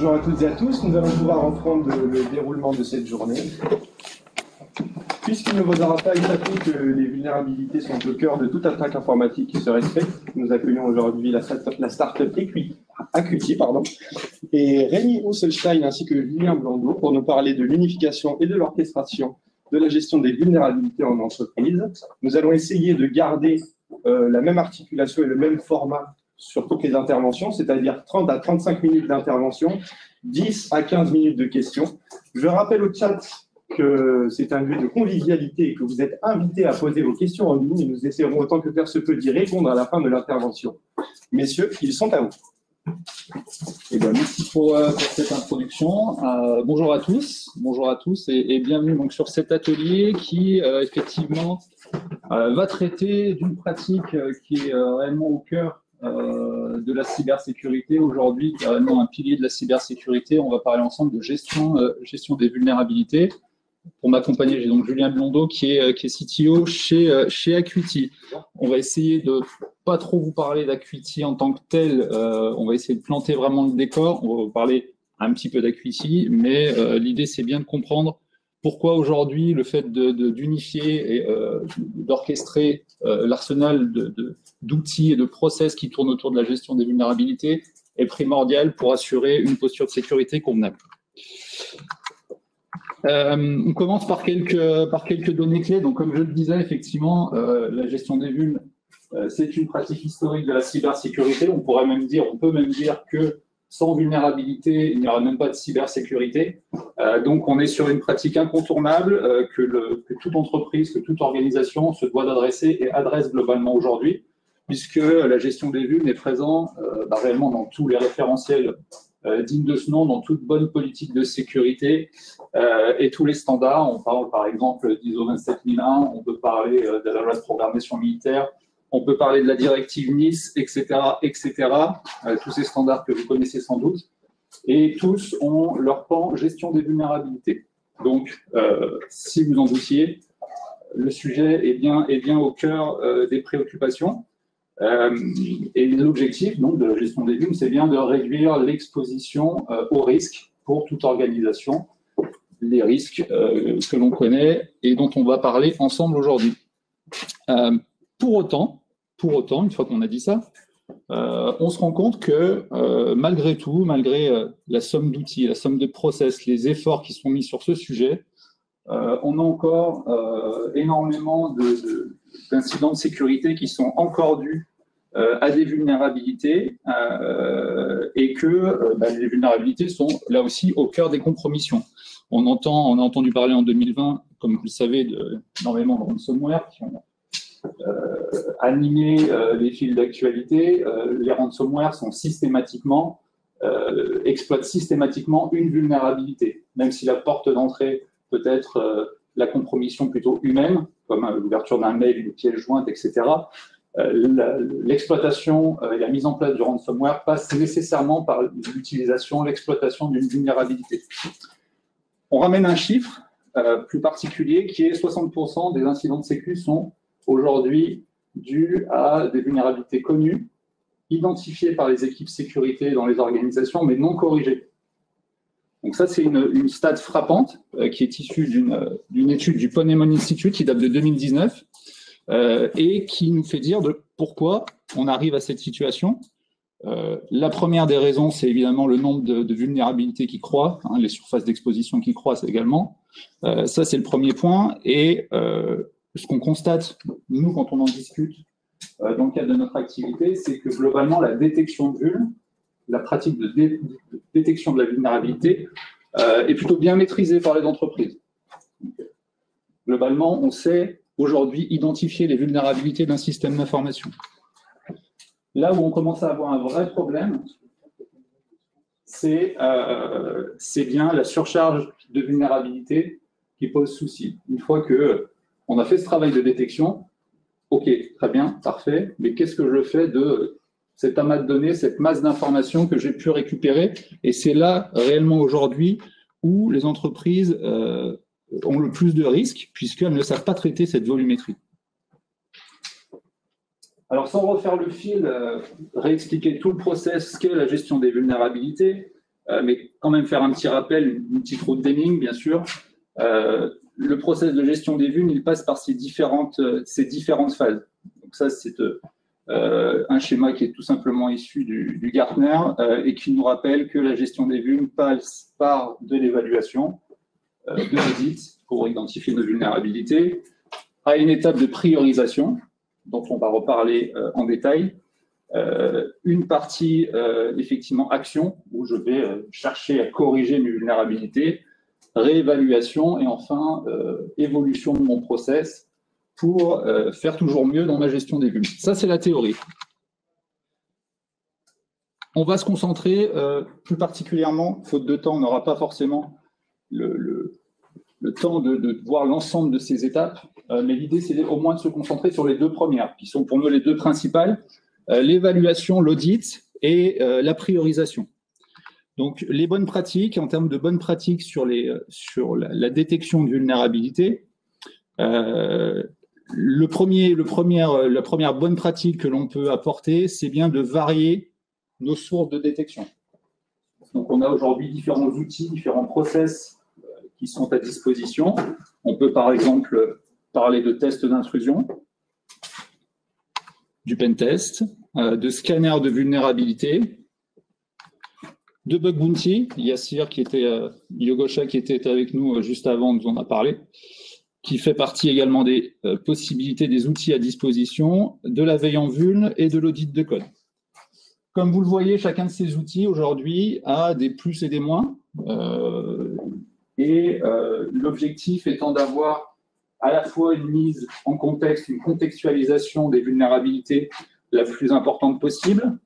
Bonjour à toutes et à tous, nous allons pouvoir reprendre le déroulement de cette journée. Puisqu'il ne vous aura pas échappé que les vulnérabilités sont au cœur de toute attaque informatique qui se respecte, nous accueillons aujourd'hui la start-up Acuity, et Rémi Husselstein ainsi que Julien Blondeau pour nous parler de l'unification et de l'orchestration de la gestion des vulnérabilités en entreprise. Nous allons essayer de garder la même articulation et le même format sur toutes les interventions, c'est-à-dire 30 à 35 minutes d'intervention, 10 à 15 minutes de questions. Je rappelle au chat que c'est un lieu de convivialité et que vous êtes invités à poser vos questions en ligne et nous essaierons autant que faire se peut d'y répondre à la fin de l'intervention. Messieurs, ils sont à vous. Eh bien, merci pour cette introduction. Bonjour à tous, et bienvenue donc sur cet atelier qui effectivement va traiter d'une pratique qui est réellement au cœur de la cybersécurité aujourd'hui, qui est réellement un pilier de la cybersécurité. On va parler ensemble de gestion des vulnérabilités. Pour m'accompagner, j'ai donc Julien Blondeau qui est CTO chez Acuity. On va essayer de pas trop vous parler d'Acuity en tant que tel. On va essayer de planter vraiment le décor. On va vous parler un petit peu d'Acuity, mais l'idée c'est bien de comprendre pourquoi aujourd'hui le fait d'unifier et d'orchestrer l'arsenal d'outils et de process qui tournent autour de la gestion des vulnérabilités est primordial pour assurer une posture de sécurité convenable. On commence par quelques données clés. Donc, comme je le disais, effectivement, la gestion des vulnes, c'est une pratique historique de la cybersécurité. On peut même dire que sans vulnérabilité, il n'y aura même pas de cybersécurité. Donc, on est sur une pratique incontournable que toute entreprise, que toute organisation se doit d'adresser et adresse globalement aujourd'hui, puisque la gestion des vulnes est présente réellement dans tous les référentiels dignes de ce nom, dans toute bonne politique de sécurité et tous les standards. On parle par exemple d'ISO 27001, on peut parler de la loi de programmation militaire, on peut parler de la directive Nice, etc., tous ces standards que vous connaissez sans doute, et tous ont leur pan gestion des vulnérabilités. Donc, si vous en doutiez, le sujet est bien au cœur des préoccupations. Et l'objectif donc de la gestion des vulnes, c'est bien de réduire l'exposition aux risques pour toute organisation, les risques que l'on connaît et dont on va parler ensemble aujourd'hui. Pour autant, une fois qu'on a dit ça, on se rend compte que malgré tout, malgré la somme d'outils, la somme de process, les efforts qui sont mis sur ce sujet, on a encore énormément d'incidents de sécurité qui sont encore dus à des vulnérabilités et que les vulnérabilités sont là aussi au cœur des compromissions. On a entendu parler en 2020, comme vous le savez, énormément de ransomware qui ont animé les fils d'actualité. Les ransomware exploitent systématiquement une vulnérabilité, même si la porte d'entrée peut être la compromission plutôt humaine, comme l'ouverture d'un mail, une pièce jointe, etc. L'exploitation et la mise en place du ransomware passe nécessairement par l'utilisation, l'exploitation d'une vulnérabilité. On ramène un chiffre plus particulier qui est 60% des incidents de sécu sont aujourd'hui dus à des vulnérabilités connues, identifiées par les équipes sécurité dans les organisations, mais non corrigées. Donc ça, c'est une stat frappante qui est issue d'une étude du Ponemon Institute qui date de 2019 et qui nous fait dire de pourquoi on arrive à cette situation. La première des raisons, c'est évidemment le nombre de vulnérabilités qui croît, les surfaces d'exposition qui croissent également. Ça, c'est le premier point. Et ce qu'on constate, nous, quand on en discute dans le cadre de notre activité, c'est que globalement, la détection de vulnes, la pratique de détection de la vulnérabilité est plutôt bien maîtrisée par les entreprises. Donc, globalement, on sait aujourd'hui identifier les vulnérabilités d'un système d'information. Là où on commence à avoir un vrai problème, c'est bien la surcharge de vulnérabilité qui pose souci. Une fois qu'on a fait ce travail de détection, ok, très bien, parfait, mais qu'est-ce que je fais de cet amas de données, cette masse d'informations que j'ai pu récupérer? Et c'est là, réellement aujourd'hui, où les entreprises ont le plus de risques, puisqu'elles ne savent pas traiter cette volumétrie. Alors, sans refaire le fil, réexpliquer tout le process qu'est la gestion des vulnérabilités, mais quand même faire un petit rappel, une petite route d'Hamming, bien sûr. Le process de gestion des vulnes, il passe par ces différentes phases. Donc ça, c'est un schéma qui est tout simplement issu du Gartner et qui nous rappelle que la gestion des vulnes passe par de l'évaluation, de l'audit pour identifier nos vulnérabilités, à une étape de priorisation, dont on va reparler en détail, une partie effectivement action, où je vais chercher à corriger mes vulnérabilités, réévaluation et enfin évolution de mon process pour faire toujours mieux dans ma gestion des vulnes. Ça, c'est la théorie. On va se concentrer plus particulièrement, faute de temps, on n'aura pas forcément le temps de voir l'ensemble de ces étapes, mais l'idée, c'est au moins de se concentrer sur les deux premières, qui sont pour nous les deux principales, l'évaluation, l'audit et la priorisation. Donc, les bonnes pratiques, en termes de bonnes pratiques sur la détection de vulnérabilité, la première bonne pratique que l'on peut apporter, c'est bien de varier nos sources de détection. Donc, on a aujourd'hui différents outils, différents process qui sont à disposition. On peut, par exemple, parler de tests d'intrusion, du pentest, de scanners de vulnérabilité, de bug bounty. Yassir, Yogosha, qui était avec nous juste avant, nous en a parlé, qui fait partie également des possibilités, des outils à disposition, de la veille en vuln et de l'audit de code. Comme vous le voyez, chacun de ces outils aujourd'hui a des plus et des moins. L'objectif étant d'avoir à la fois une mise en contexte, une contextualisation des vulnérabilités la plus importante possible,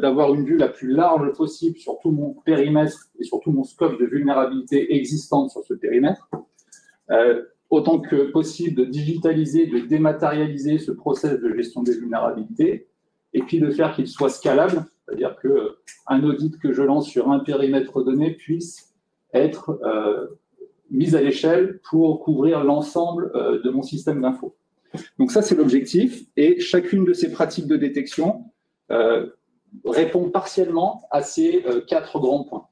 d'avoir une vue la plus large possible sur tout mon périmètre et sur tout mon scope de vulnérabilité existante sur ce périmètre, autant que possible de digitaliser, de dématérialiser ce process de gestion des vulnérabilités, et puis de faire qu'il soit scalable, c'est-à-dire qu'un audit que je lance sur un périmètre donné puisse être mise à l'échelle pour couvrir l'ensemble de mon système d'info. Donc ça, c'est l'objectif, et chacune de ces pratiques de détection répond partiellement à ces 4 grands points.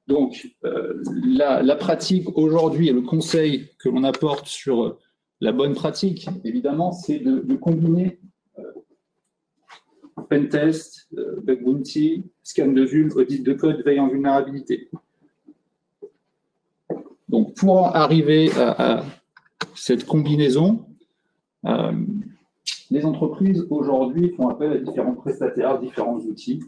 Donc, la pratique aujourd'hui et le conseil que l'on apporte sur la bonne pratique, évidemment, c'est de combiner pentest, bug bounty, scan de vuln, audit de code, veille en vulnérabilité. Donc, pour arriver à cette combinaison, les entreprises aujourd'hui font appel à différents prestataires, différents outils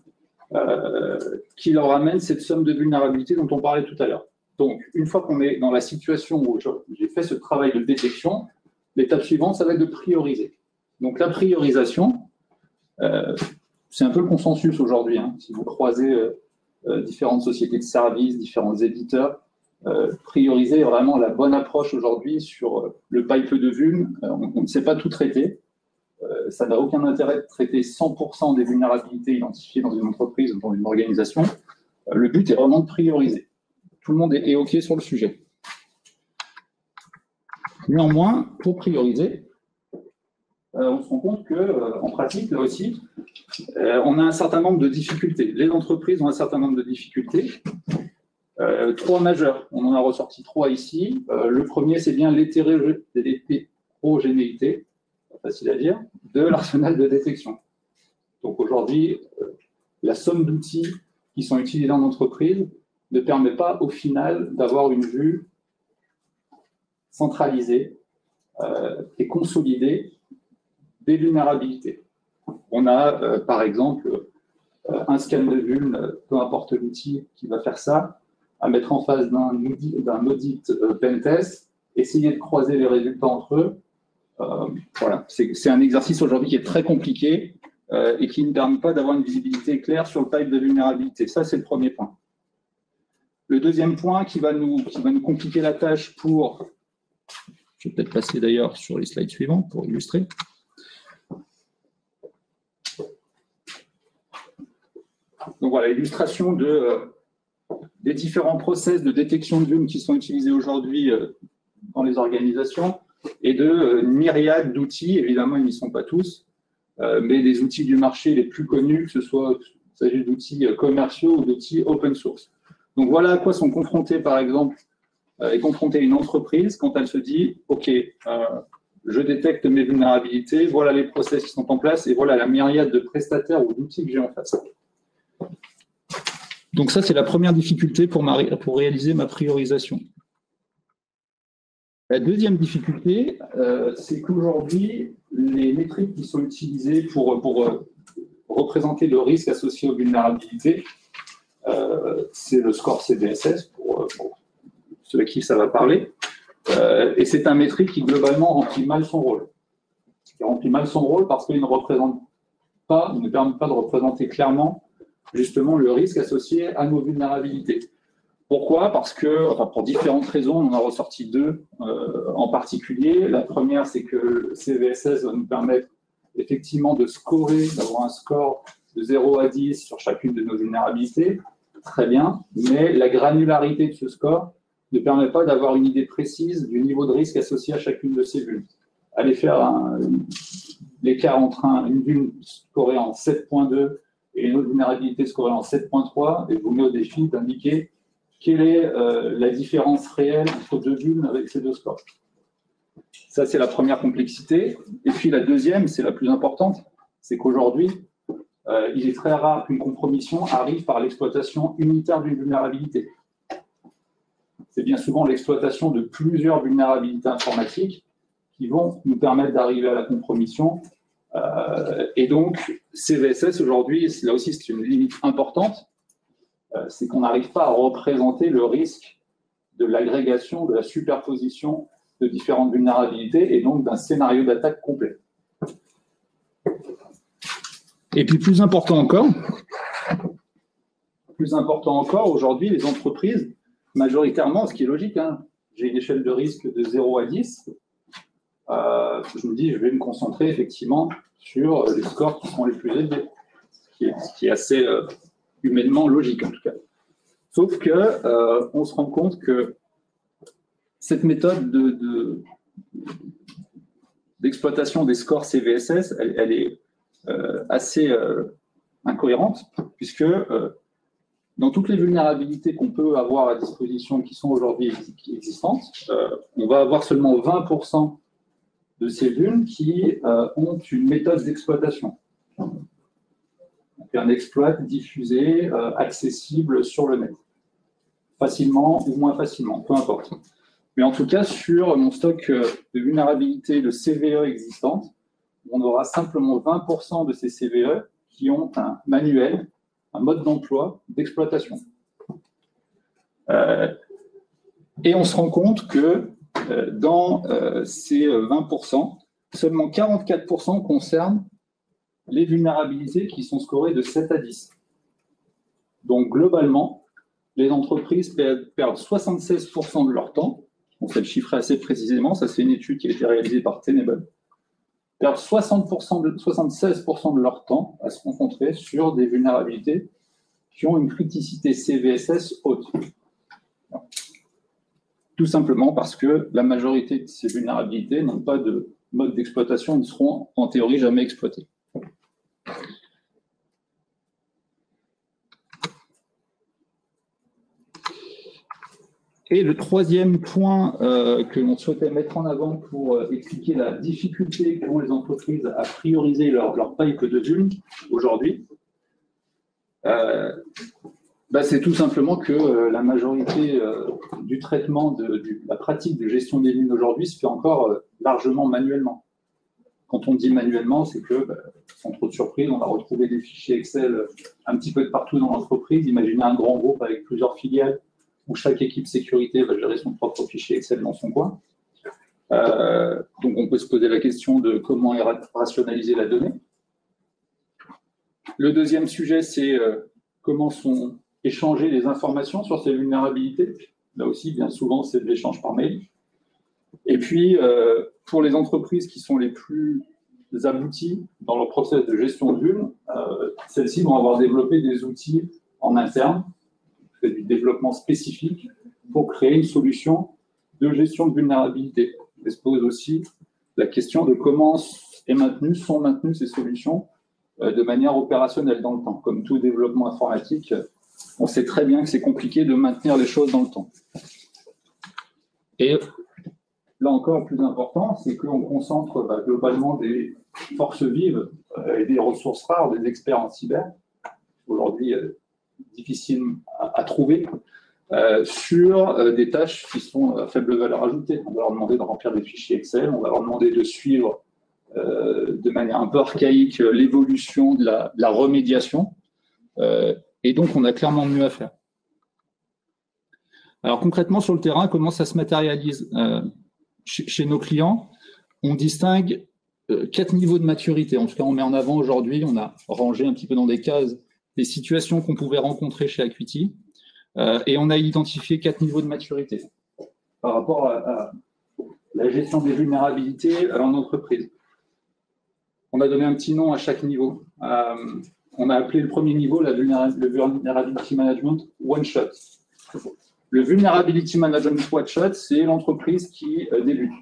qui leur amènent cette somme de vulnérabilité dont on parlait tout à l'heure. Donc, une fois qu'on est dans la situation où j'ai fait ce travail de détection, l'étape suivante, ça va être de prioriser. Donc, la priorisation, c'est un peu le consensus aujourd'hui. Hein. Si vous croisez différentes sociétés de services, différents éditeurs, prioriser est vraiment la bonne approche aujourd'hui sur le pipe de vuln. On ne sait pas tout traiter. Ça n'a aucun intérêt de traiter 100% des vulnérabilités identifiées dans une entreprise ou dans une organisation. Le but est vraiment de prioriser. Tout le monde est OK sur le sujet. Néanmoins, pour prioriser, on se rend compte qu'en pratique, là aussi, on a un certain nombre de difficultés. Les entreprises ont un certain nombre de difficultés. 3 majeurs. On en a ressorti 3 ici. Le premier, c'est bien l'hétérogénéité, facile à dire, de l'arsenal de détection. Donc aujourd'hui, la somme d'outils qui sont utilisés dans l'entreprise ne permet pas au final d'avoir une vue centralisée et consolidée des vulnérabilités. On a par exemple un scan de vuln, peu importe l'outil qui va faire ça, à mettre en face d'un audit pentest, essayer de croiser les résultats entre eux. Voilà, c'est un exercice aujourd'hui qui est très compliqué et qui ne permet pas d'avoir une visibilité claire sur le pipe de vulnérabilité. Ça, c'est le premier point. Le deuxième point qui va nous compliquer la tâche pour... Je vais peut-être passer d'ailleurs sur les slides suivants pour illustrer. Donc voilà, illustration des différents process de détection de vuln qui sont utilisés aujourd'hui dans les organisations et de myriades d'outils. Évidemment, ils n'y sont pas tous, mais des outils du marché les plus connus, que ce soit il s'agit d'outils commerciaux ou d'outils open source. Donc voilà à quoi sont confrontés, par exemple, est confrontée une entreprise quand elle se dit « Ok, je détecte mes vulnérabilités, voilà les process qui sont en place et voilà la myriade de prestataires ou d'outils que j'ai en face. » Donc ça, c'est la première difficulté pour réaliser ma priorisation. La deuxième difficulté, c'est qu'aujourd'hui, les métriques qui sont utilisées pour représenter le risque associé aux vulnérabilités, c'est le score CVSS, pour ceux à qui ça va parler. Et c'est un métrique qui, globalement, remplit mal son rôle. Il remplit mal son rôle parce qu'il ne représente pas, il ne permet pas de représenter clairement, justement, le risque associé à nos vulnérabilités. Pourquoi? Parce que, enfin, pour différentes raisons, on en a ressorti deux en particulier. La première, c'est que le CVSS va nous permettre effectivement de scorer, d'avoir un score de 0 à 10 sur chacune de nos vulnérabilités. Très bien, mais la granularité de ce score ne permet pas d'avoir une idée précise du niveau de risque associé à chacune de ces vulnes. Allez faire l'écart entre une vulne scorée en 7.2 et une autre vulnérabilité scorée en 7.3 et je vous mets au défi d'indiquer quelle est la différence réelle entre deux vulnes avec ces deux scores. Ça, c'est la première complexité. Et puis la deuxième, c'est la plus importante, c'est qu'aujourd'hui, il est très rare qu'une compromission arrive par l'exploitation unitaire d'une vulnérabilité. C'est bien souvent l'exploitation de plusieurs vulnérabilités informatiques qui vont nous permettre d'arriver à la compromission. Et donc, CVSS, aujourd'hui, là aussi, c'est une limite importante, c'est qu'on n'arrive pas à représenter le risque de l'agrégation, de la superposition de différentes vulnérabilités et donc d'un scénario d'attaque complet. Et puis plus important encore, aujourd'hui, les entreprises, majoritairement, ce qui est logique, hein, j'ai une échelle de risque de 0 à 10, je me dis, je vais me concentrer effectivement sur les scores qui sont les plus élevés, ce qui est assez humainement logique en tout cas. Sauf que on se rend compte que cette méthode d'exploitation des scores CVSS, elle est assez incohérente, puisque dans toutes les vulnérabilités qu'on peut avoir à disposition qui sont aujourd'hui existantes, on va avoir seulement 20% de ces vulnes qui ont une méthode d'exploitation. Un exploit diffusé, accessible sur le net. Facilement ou moins facilement, peu importe. Mais en tout cas, sur mon stock de vulnérabilités de CVE existantes, on aura simplement 20% de ces CVE qui ont un manuel, un mode d'emploi d'exploitation. Et on se rend compte que dans ces 20%, seulement 44% concernent les vulnérabilités qui sont scorées de 7 à 10. Donc, globalement, les entreprises perdent 76% de leur temps. On fait le chiffrer assez précisément. Ça, c'est une étude qui a été réalisée par Tenable. Perdent 76% de leur temps à se concentrer sur des vulnérabilités qui ont une criticité CVSS haute. Tout simplement parce que la majorité de ces vulnérabilités n'ont pas de mode d'exploitation et ne seront en théorie jamais exploitées. Et le troisième point que l'on souhaitait mettre en avant pour expliquer la difficulté qu'ont les entreprises à prioriser leur pipe de vulnes aujourd'hui, c'est tout simplement que la majorité du traitement de la pratique de gestion des vulnes aujourd'hui se fait encore largement manuellement. Quand on dit manuellement, c'est que, sans trop de surprise, on va retrouver des fichiers Excel un petit peu de partout dans l'entreprise. Imaginez un grand groupe avec plusieurs filiales où chaque équipe sécurité va gérer son propre fichier Excel dans son coin. Donc, on peut se poser la question de comment rationaliser la donnée. Le deuxième sujet, c'est comment sont échangées les informations sur ces vulnérabilités. Là aussi, bien souvent, c'est de l'échange par mail. Et puis, pour les entreprises qui sont les plus abouties dans leur process de gestion de vulnes, celles-ci vont avoir développé des outils en interne, du développement spécifique pour créer une solution de gestion de vulnérabilité. Et se pose aussi la question de comment sont maintenues ces solutions de manière opérationnelle dans le temps. Comme tout développement informatique, on sait très bien que c'est compliqué de maintenir les choses dans le temps. Et là encore, le plus important, c'est qu'on concentre globalement des forces vives et des ressources rares, des experts en cyber, aujourd'hui difficiles à trouver, sur des tâches qui sont à faible valeur ajoutée. On va leur demander de remplir des fichiers Excel, on va leur demander de suivre de manière un peu archaïque l'évolution de la remédiation. Et donc, on a clairement mieux à faire. Alors, concrètement, sur le terrain, comment ça se matérialise chez nos clients? On distingue 4 niveaux de maturité. En tout cas, on met en avant aujourd'hui, on a rangé un petit peu dans des cases les situations qu'on pouvait rencontrer chez Acuity. Et on a identifié 4 niveaux de maturité par rapport à la gestion des vulnérabilités en entreprise. On a donné un petit nom à chaque niveau. On a appelé le premier niveau le Vulnerability Management One Shot. Le Vulnerability Management One Shot, c'est l'entreprise qui débute.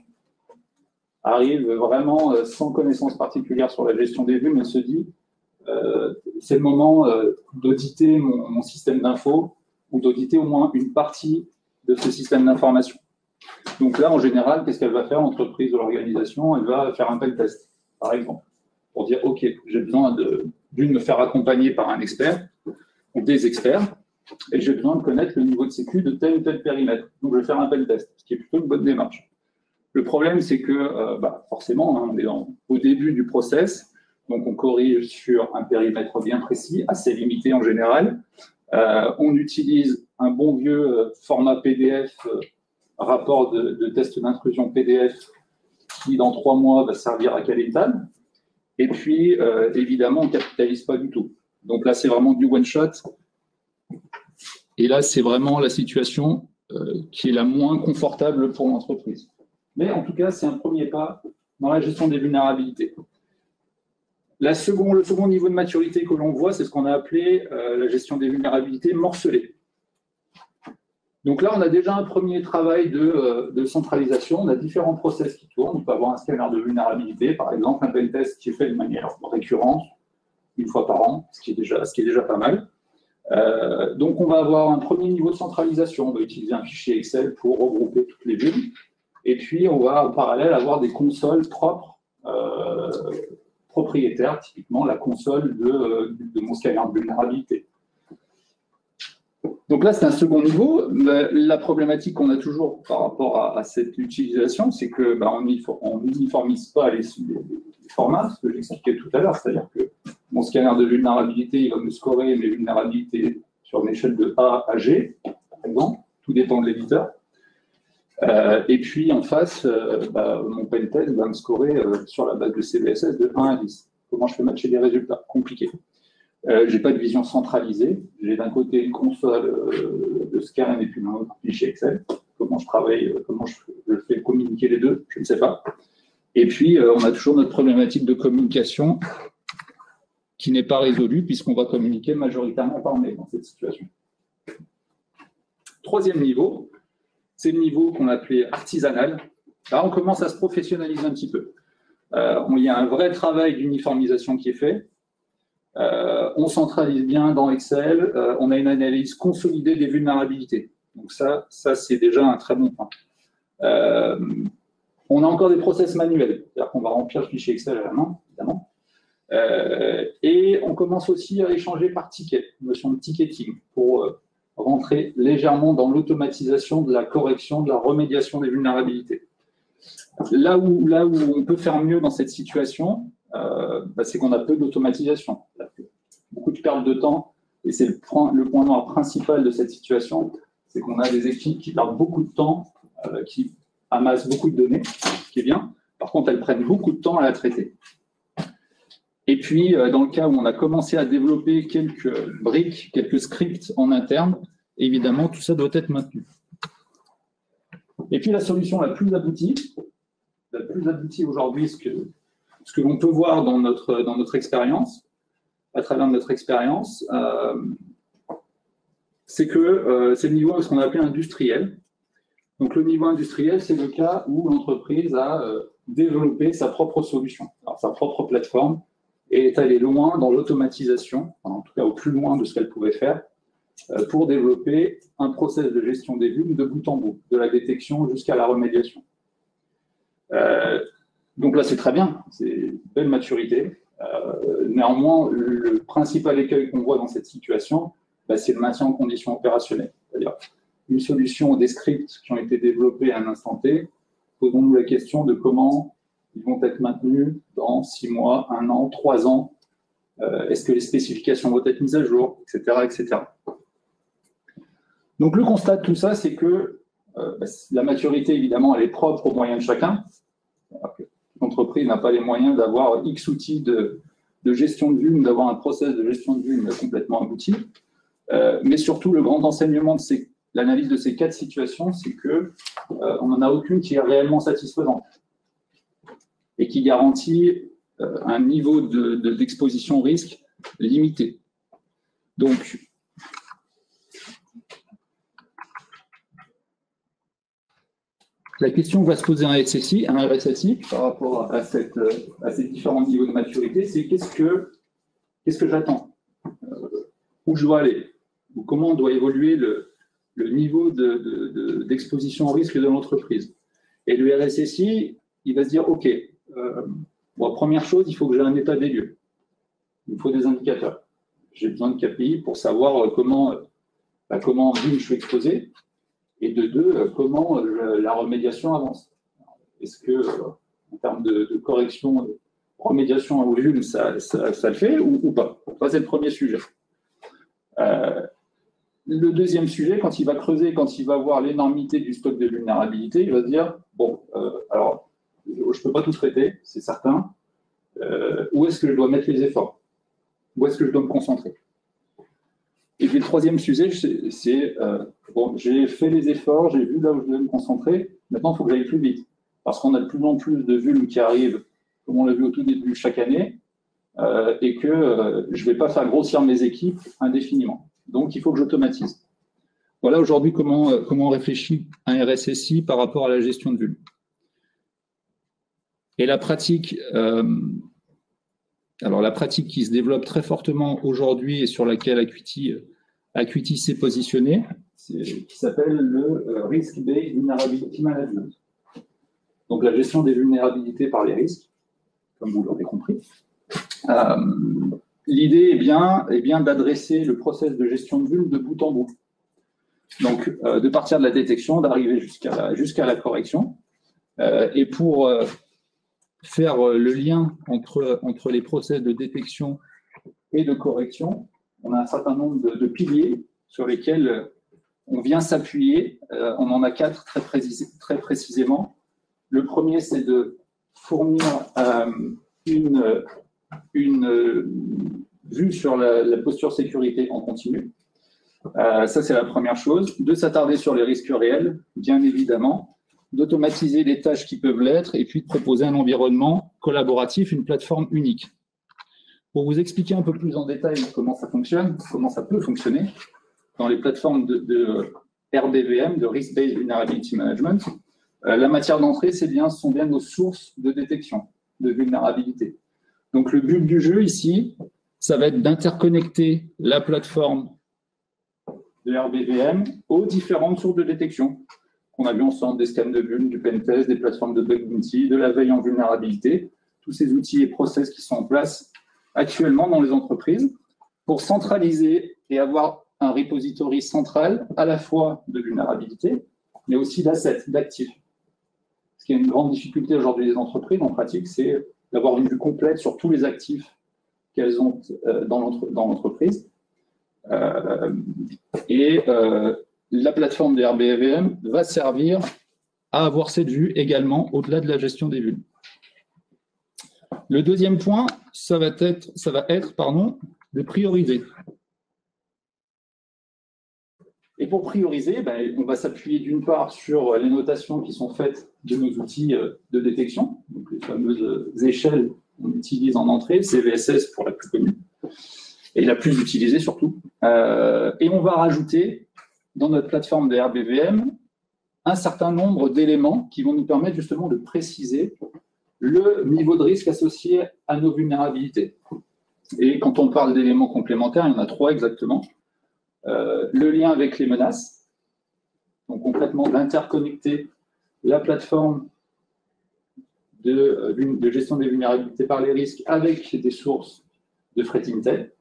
Arrive vraiment sans connaissance particulière sur la gestion des vulnes, mais se dit c'est le moment d'auditer mon système d'info ou d'auditer au moins une partie de ce système d'information. Donc là, en général, qu'est-ce qu'elle va faire, l'entreprise ou l'organisation? Elle va faire un pen test, par exemple, pour dire, OK, j'ai besoin d'une me faire accompagner par un expert ou des experts, et j'ai besoin de connaître le niveau de sécu de tel ou tel périmètre. Donc, je vais faire un pen test, ce qui est plutôt une bonne démarche. Le problème, c'est que, forcément, on est au début du process, donc on corrige sur un périmètre bien précis, assez limité en général. On utilise un bon vieux format PDF, rapport de test d'intrusion PDF, qui dans 3 mois va servir à caler une table. Et puis, évidemment, on ne capitalise pas du tout. Donc là, c'est vraiment du one-shot. Et là, c'est vraiment la situation qui est la moins confortable pour l'entreprise. Mais en tout cas, c'est un premier pas dans la gestion des vulnérabilités. Le second niveau de maturité que l'on voit, c'est ce qu'on a appelé la gestion des vulnérabilités morcelées. Donc là, on a déjà un premier travail de centralisation. On a différents process qui tournent. On peut avoir un scanner de vulnérabilité, par exemple, un pen test qui est fait de manière récurrente, une fois par an, ce qui est déjà pas mal. Donc, on va avoir un premier niveau de centralisation. On va utiliser un fichier Excel pour regrouper toutes les vulnes. Et puis, on va en parallèle avoir des consoles propres, propriétaires, typiquement la console de mon scanner de vulnérabilité. Donc là, c'est un second niveau. La problématique qu'on a toujours par rapport à cette utilisation, c'est qu'on n'uniformise pas les formats, ce que j'expliquais tout à l'heure, c'est-à-dire que mon scanner de vulnérabilité, il va me scorer mes vulnérabilités sur une échelle de A à G, par exemple, tout dépend de l'éditeur. Et puis en face, mon pentest va me scorer sur la base de CVSS de 1 à 10. Comment je peux matcher les résultats? Compliqué. Je n'ai pas de vision centralisée. J'ai d'un côté une console de scan et puis un autre fichier Excel. Comment je travaille, comment je fais communiquer les deux, je ne sais pas. Et puis, on a toujours notre problématique de communication qui n'est pas résolue puisqu'on va communiquer majoritairement par mail dans cette situation. Troisième niveau, c'est le niveau qu'on appelait artisanal. Là, on commence à se professionnaliser un petit peu. Il y a un vrai travail d'uniformisation qui est fait. On centralise bien dans Excel. On a une analyse consolidée des vulnérabilités. Donc ça c'est déjà un très bon point. On a encore des process manuels. C'est-à-dire qu'on va remplir le fichier Excel à la main, évidemment. Et on commence aussi à échanger par ticket, notion de ticketing, pour rentrer légèrement dans l'automatisation de la correction, de la remédiation des vulnérabilités. Là où on peut faire mieux dans cette situation, c'est qu'on a peu d'automatisation. Beaucoup de perte de temps, et c'est le point noir principal de cette situation, c'est qu'on a des équipes qui perdent beaucoup de temps, qui amassent beaucoup de données, ce qui est bien. Par contre, elles prennent beaucoup de temps à la traiter. Et puis, dans le cas où on a commencé à développer quelques briques, quelques scripts en interne, évidemment, tout ça doit être maintenu. Et puis, la solution la plus aboutie aujourd'hui, ce que l'on peut voir dans notre expérience, à travers notre expérience, c'est que c'est le niveau ce qu'on a appelé industriel. Donc, le niveau industriel, c'est le cas où l'entreprise a développé sa propre solution, alors, sa propre plateforme, et est allée loin dans l'automatisation, en tout cas au plus loin de ce qu'elle pouvait faire, pour développer un process de gestion des vulnes de bout en bout, de la détection jusqu'à la remédiation. Donc là, c'est très bien, c'est une belle maturité. Néanmoins, le principal écueil qu'on voit dans cette situation, c'est le maintien en condition opérationnelle. C'est-à-dire une solution des scripts qui ont été développés à un instant T, posons-nous la question de comment ils vont être maintenus dans 6 mois, 1 an, 3 ans. Est-ce que les spécifications vont être mises à jour, etc., etc. Donc le constat de tout ça, c'est que la maturité, évidemment, elle est propre aux moyens de chacun. L'entreprise n'a pas les moyens d'avoir X outils de gestion de vulnes, d'avoir un process de gestion de vulnes complètement abouti. Mais surtout, le grand enseignement de l'analyse de ces 4 situations, c'est qu'on n'en a aucune qui est réellement satisfaisante et qui garantit un niveau d'exposition au risque limité. Donc, la question va se poser à un RSSI par rapport à ces différents niveaux de maturité, c'est qu'est-ce que j'attends, où je dois aller, ou comment doit évoluer le niveau d'exposition au risque de l'entreprise. Et le RSSI, il va se dire, OK, première chose, il faut que j'ai un état des lieux. Il me faut des indicateurs. J'ai besoin de KPI pour savoir comment je suis exposé. Et de 2, comment la remédiation avance. Est-ce que, en termes de correction, remédiation aux vulnes, ça le fait ou pas? Ça, c'est le premier sujet. Le deuxième sujet, quand il va creuser, quand il va voir l'énormité du stock de vulnérabilité, il va se dire, bon, alors, je ne peux pas tout traiter, c'est certain. Où est-ce que je dois mettre les efforts? Où est-ce que je dois me concentrer? Et puis le troisième sujet, c'est bon, j'ai fait les efforts, j'ai vu là où je devais me concentrer, maintenant il faut que j'aille plus vite. Parce qu'on a de plus en plus de vulnes qui arrivent, comme on l'a vu au tout début, chaque année, et que je ne vais pas faire grossir mes équipes indéfiniment. Donc il faut que j'automatise. Voilà aujourd'hui comment on réfléchit un RSSI par rapport à la gestion de vulnes. Et la pratique. Alors, la pratique qui se développe très fortement aujourd'hui et sur laquelle Acuity s'est positionné, qui s'appelle le Risk-Based Vulnerability Management. Donc, la gestion des vulnérabilités par les risques, comme vous l'aurez compris. L'idée est bien d'adresser le process de gestion de vulnes de bout en bout. Donc, de partir de la détection, d'arriver jusqu'à la correction. Et pour faire le lien entre les process de détection et de correction, on a un certain nombre de piliers sur lesquels on vient s'appuyer. On en a 4 très précisément. Le premier, c'est de fournir une vue sur la posture sécurité en continu. Ça, c'est la première chose. De s'attarder sur les risques réels, bien évidemment. D'automatiser les tâches qui peuvent l'être et puis de proposer un environnement collaboratif, une plateforme unique. Pour vous expliquer un peu plus en détail comment ça fonctionne, comment ça peut fonctionner, dans les plateformes de RBVM, de Risk-Based Vulnerability Management, la matière d'entrée, ce sont bien nos sources de détection de vulnérabilité. Donc le but du jeu ici, ça va être d'interconnecter la plateforme de RBVM aux différentes sources de détection. On a vu ensemble des scans de vulnes, du pentest, des plateformes de bug bounty, de la veille en vulnérabilité, tous ces outils et process qui sont en place actuellement dans les entreprises pour centraliser et avoir un repository central à la fois de vulnérabilité, mais aussi d'assets, d'actifs. Ce qui est une grande difficulté aujourd'hui des entreprises en pratique, c'est d'avoir une vue complète sur tous les actifs qu'elles ont dans l'entreprise. La plateforme de RBVM va servir à avoir cette vue également au-delà de la gestion des vulnes. Le deuxième point, ça va être de prioriser. Et pour prioriser, on va s'appuyer d'une part sur les notations qui sont faites de nos outils de détection, donc les fameuses échelles qu'on utilise en entrée, CVSS pour la plus connue, et la plus utilisée surtout. Et on va rajouter dans notre plateforme de RBVM un certain nombre d'éléments qui vont nous permettre justement de préciser le niveau de risque associé à nos vulnérabilités. Et quand on parle d'éléments complémentaires, il y en a 3 exactement. le lien avec les menaces, donc concrètement d'interconnecter la plateforme de gestion des vulnérabilités par les risques avec des sources de threat intel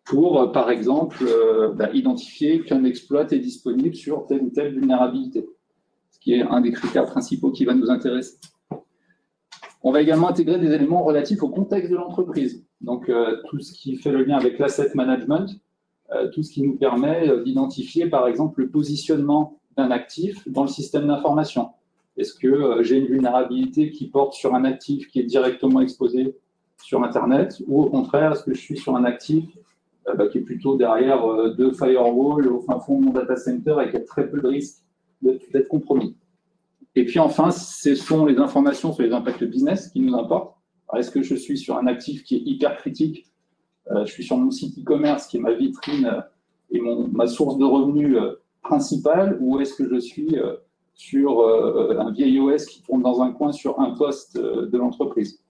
pour, par exemple, identifier qu'un exploit est disponible sur telle ou telle vulnérabilité, ce qui est un des critères principaux qui va nous intéresser. On va également intégrer des éléments relatifs au contexte de l'entreprise, donc tout ce qui fait le lien avec l'asset management, tout ce qui nous permet d'identifier, par exemple, le positionnement d'un actif dans le système d'information. Est-ce que j'ai une vulnérabilité qui porte sur un actif qui est directement exposé sur Internet, ou au contraire, est-ce que je suis sur un actif qui est plutôt derrière deux firewalls au fin fond de mon data center et qui a très peu de risque d'être compromis. Et puis enfin, ce sont les informations sur les impacts business qui nous importent. Est-ce que je suis sur un actif qui est hyper critique, je suis sur mon site e-commerce qui est ma vitrine et ma source de revenus principale, ou est-ce que je suis sur un vieil OS qui tourne dans un coin sur un poste de l'entreprise.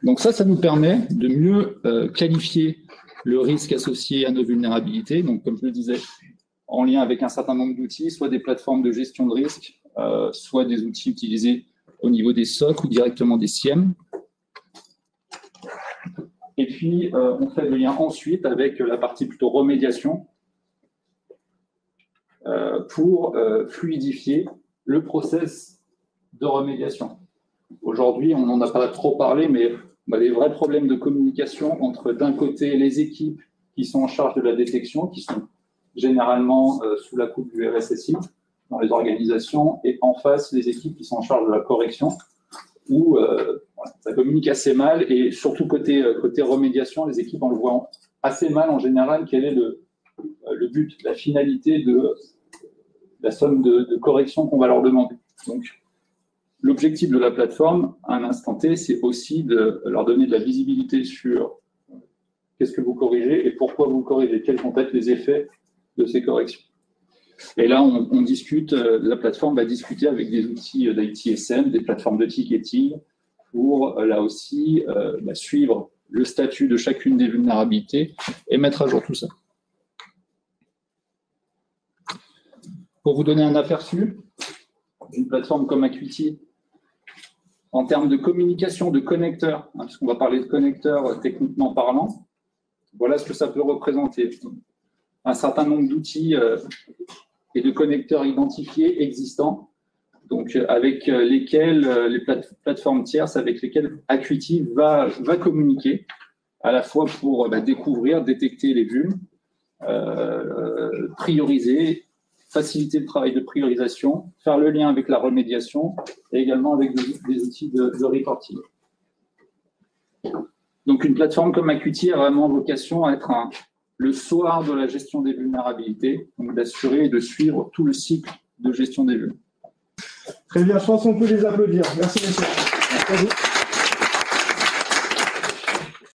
Donc ça nous permet de mieux qualifier le risque associé à nos vulnérabilités. Donc comme je le disais, en lien avec un certain nombre d'outils, soit des plateformes de gestion de risque, soit des outils utilisés au niveau des SOC ou directement des SIEM. Et puis, on fait le lien ensuite avec la partie plutôt remédiation, pour fluidifier le process de remédiation. Aujourd'hui, on n'en a pas trop parlé, mais les vrais problèmes de communication entre, d'un côté, les équipes qui sont en charge de la détection, qui sont généralement sous la coupe du RSSI dans les organisations, et en face, les équipes qui sont en charge de la correction, où ça communique assez mal, et surtout côté remédiation, les équipes, on le voit assez mal en général, quel est le but, la finalité de la somme de corrections qu'on va leur demander. Donc, l'objectif de la plateforme, à un instant T, c'est aussi de leur donner de la visibilité sur qu'est-ce que vous corrigez et pourquoi vous corrigez, quels vont être les effets de ces corrections. Et là, on discute, la plateforme va discuter avec des outils d'ITSM, des plateformes de ticketing, pour là aussi suivre le statut de chacune des vulnérabilités et mettre à jour tout ça. Pour vous donner un aperçu d'une plateforme comme Acuity, en termes de communication de connecteurs, puisqu'on va parler de connecteurs techniquement parlant, voilà ce que ça peut représenter. Un certain nombre d'outils et de connecteurs identifiés existants, donc avec lesquels les plateformes tierces avec lesquelles Acuity va communiquer, à la fois pour découvrir, détecter les vulnes, prioriser, faciliter le travail de priorisation, faire le lien avec la remédiation et également avec des outils de reporting. Donc une plateforme comme Acuity a vraiment vocation à être le SOAR de la gestion des vulnérabilités, donc d'assurer et de suivre tout le cycle de gestion des vulnes. Très bien, je pense qu'on peut les applaudir. Merci, messieurs. Merci à vous.